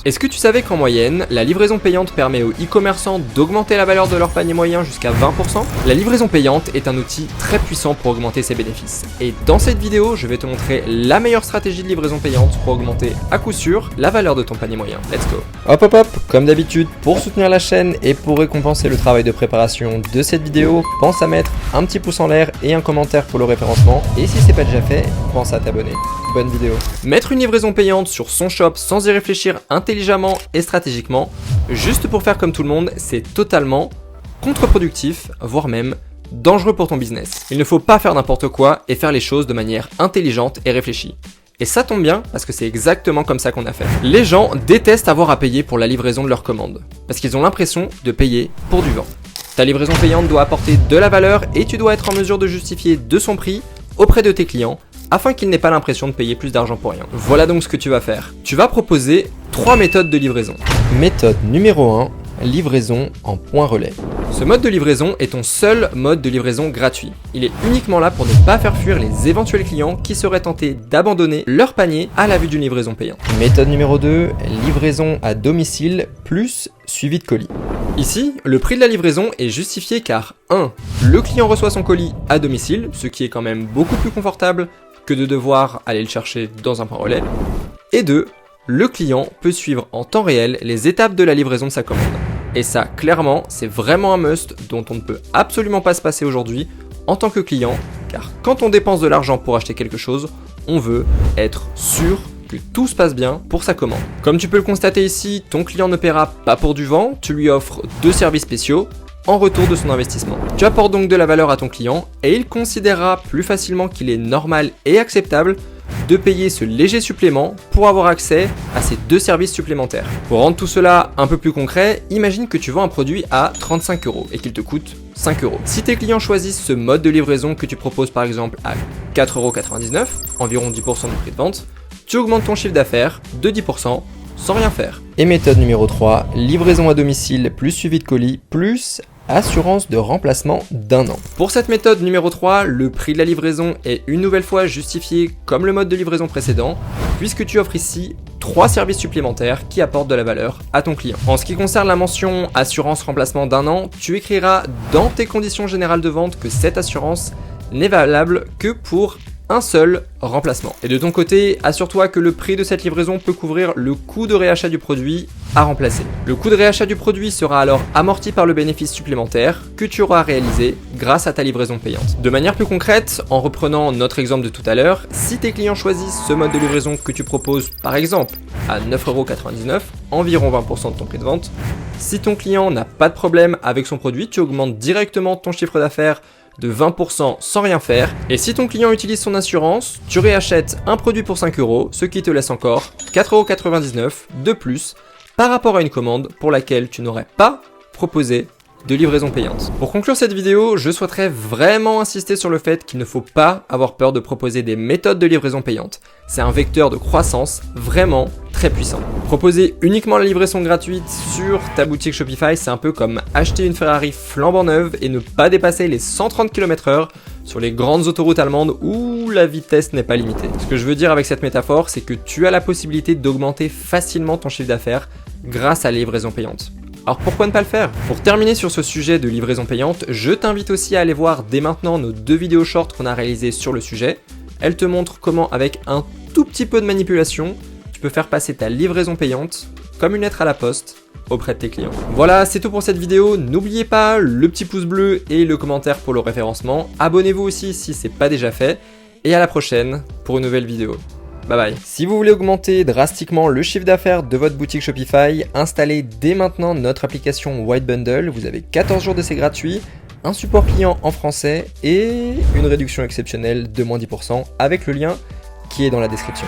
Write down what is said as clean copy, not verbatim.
Est-ce que tu savais qu'en moyenne, la livraison payante permet aux e-commerçants d'augmenter la valeur de leur panier moyen jusqu'à 20%? La livraison payante est un outil très puissant pour augmenter ses bénéfices. Et dans cette vidéo, je vais te montrer la meilleure stratégie de livraison payante pour augmenter à coup sûr la valeur de ton panier moyen. Let's go! Hop hop hop! Comme d'habitude, pour soutenir la chaîne et pour récompenser le travail de préparation de cette vidéo, pense à mettre un petit pouce en l'air et un commentaire pour le référencement. Et si c'est pas déjà fait, pense à t'abonner. Bonne vidéo. Mettre une livraison payante sur son shop sans y réfléchir intelligemment et stratégiquement, juste pour faire comme tout le monde, c'est totalement contre-productif, voire même dangereux pour ton business. Il ne faut pas faire n'importe quoi et faire les choses de manière intelligente et réfléchie. Et ça tombe bien parce que c'est exactement comme ça qu'on a fait. Les gens détestent avoir à payer pour la livraison de leurs commandes, parce qu'ils ont l'impression de payer pour du vent. Ta livraison payante doit apporter de la valeur et tu dois être en mesure de justifier de son prix auprès de tes clients afin qu'ils n'aient pas l'impression de payer plus d'argent pour rien. Voilà donc ce que tu vas faire. Tu vas proposer 3 méthodes de livraison. Méthode numéro 1, livraison en point relais. Ce mode de livraison est ton seul mode de livraison gratuit. Il est uniquement là pour ne pas faire fuir les éventuels clients qui seraient tentés d'abandonner leur panier à la vue d'une livraison payante. Méthode numéro 2, livraison à domicile plus suivi de colis. Ici, le prix de la livraison est justifié car 1. Le client reçoit son colis à domicile, ce qui est quand même beaucoup plus confortable que de devoir aller le chercher dans un point relais. Et 2. Le client peut suivre en temps réel les étapes de la livraison de sa commande. Et ça, clairement, c'est vraiment un must dont on ne peut absolument pas se passer aujourd'hui en tant que client, car quand on dépense de l'argent pour acheter quelque chose, on veut être sûr que tout se passe bien pour sa commande. Comme tu peux le constater ici, ton client ne paiera pas pour du vent, tu lui offres 2 services spéciaux en retour de son investissement. Tu apportes donc de la valeur à ton client et il considérera plus facilement qu'il est normal et acceptable de payer ce léger supplément pour avoir accès à ces 2 services supplémentaires. Pour rendre tout cela un peu plus concret, imagine que tu vends un produit à 35 € et qu'il te coûte 5 €. Si tes clients choisissent ce mode de livraison que tu proposes par exemple à 4,99 €, environ 10% du prix de vente, tu augmentes ton chiffre d'affaires de 10% sans rien faire. Et méthode numéro 3, livraison à domicile plus suivi de colis plus assurance de remplacement d'1 an. Pour cette méthode numéro 3, le prix de la livraison est une nouvelle fois justifié comme le mode de livraison précédent, puisque tu offres ici 3 services supplémentaires qui apportent de la valeur à ton client. En ce qui concerne la mention assurance remplacement d'1 an, tu écriras dans tes conditions générales de vente que cette assurance n'est valable que pour un seul remplacement. Et de ton côté, assure-toi que le prix de cette livraison peut couvrir le coût de réachat du produit à remplacer. Le coût de réachat du produit sera alors amorti par le bénéfice supplémentaire que tu auras réalisé grâce à ta livraison payante. De manière plus concrète, en reprenant notre exemple de tout à l'heure, si tes clients choisissent ce mode de livraison que tu proposes par exemple à 9,99 €, environ 20% de ton prix de vente, si ton client n'a pas de problème avec son produit, tu augmentes directement ton chiffre d'affaires de 20% sans rien faire. Et si ton client utilise son assurance, tu réachètes un produit pour 5 €, ce qui te laisse encore 4,99 € de plus par rapport à une commande pour laquelle tu n'aurais pas proposé de livraison payante. Pour conclure cette vidéo, je souhaiterais vraiment insister sur le fait qu'il ne faut pas avoir peur de proposer des méthodes de livraison payante. C'est un vecteur de croissance vraiment très puissant. Proposer uniquement la livraison gratuite sur ta boutique Shopify, c'est un peu comme acheter une Ferrari flambant neuve et ne pas dépasser les 130 km/h sur les grandes autoroutes allemandes où la vitesse n'est pas limitée. Ce que je veux dire avec cette métaphore, c'est que tu as la possibilité d'augmenter facilement ton chiffre d'affaires grâce à la livraison payante. Alors pourquoi ne pas le faire? Pour terminer sur ce sujet de livraison payante, je t'invite aussi à aller voir dès maintenant nos 2 vidéos short qu'on a réalisées sur le sujet. Elles te montrent comment, avec un tout petit peu de manipulation, tu peux faire passer ta livraison payante comme une lettre à la poste auprès de tes clients. Voilà, c'est tout pour cette vidéo. N'oubliez pas le petit pouce bleu et le commentaire pour le référencement. Abonnez-vous aussi si c'est pas déjà fait. Et à la prochaine pour une nouvelle vidéo. Bye bye. Si vous voulez augmenter drastiquement le chiffre d'affaires de votre boutique Shopify, installez dès maintenant notre application White Bundle. Vous avez 14 jours d'essai gratuit, un support client en français et une réduction exceptionnelle de moins 10% avec le lien qui est dans la description.